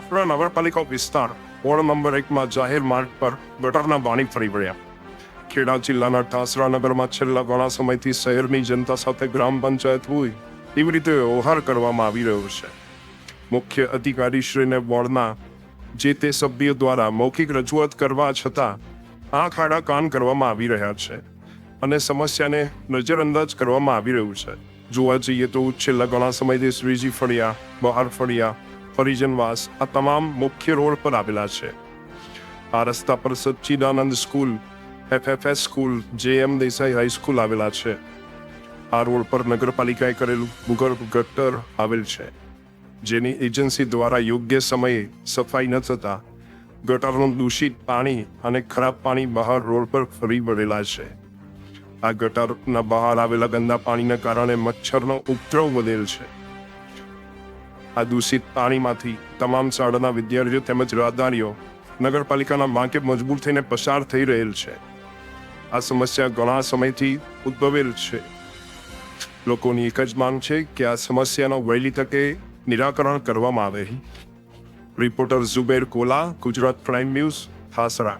થાપરા નગરપાલિકા વિસ્તાર ward number 1માં જાહેર માર્ગ પર ગટરના પાણી ફરી વળ્યા. ખેડા જિલ્લાના ઠાસરા નગરમાં છેલ્લા ઘણા સમયથી શહેરની જનતા સાથે ગ્રામ પંચાયત હોય એવી રીતે વ્યવહાર કરવામાં આવી રહ્યો છે. મુખ્ય અધિકારીશ્રીને વોર્ડના જે તે સભ્ય દ્વારા મૌખિક રજૂઆત કરવા છતાં આંખ આડા કાન કરવામાં આવી રહ્યા છે અને સમસ્યાને નજરઅંદાજ કરવામાં આવી રહ્યું છે. જોવા જઈએ તો છેલ્લા ઘણા સમયથી શ્રીજી ફળિયા, બહાર ફળિયા, પરિજનવાસ આ તમામ મુખ્ય રોડ પર આવેલા છે. આ રસ્તા પર Sachchidanand school, FFS school, JM Desai high school આવેલા છે. આ રોડ પર નગરપાલિકાએ કરેલું ભૂગર્ભ ગટર આવેલ છે, જેની એજન્સી દ્વારા યોગ્ય સમયે સફાઈ ન થતા ગટરનું દૂષિત પાણી અને ખરાબ પાણી બહાર રોડ પર ફરી વળેલા છે. આ ગટરના બહાર આવેલા ગંદા પાણીના કારણે મચ્છરનો ઉપદ્રવ વધેલ છે. આ દૂષિત પાણીમાંથી તમામ શાળાના વિદ્યાર્થીઓ તેમજ રાહદારીઓ નગરપાલિકાના માર્ગે મજબૂર થઈને પસાર થઈ રહેલ છે. આ સમસ્યા ઘણા સમયથી ઉદ્ભવેલ છે. લોકોની એક જ માંગ છે કે આ સમસ્યાનો વહેલી તકે નિરાકરણ કરવામાં આવે. Reporter Zuber Cola, Gujarat prime news, Thasra.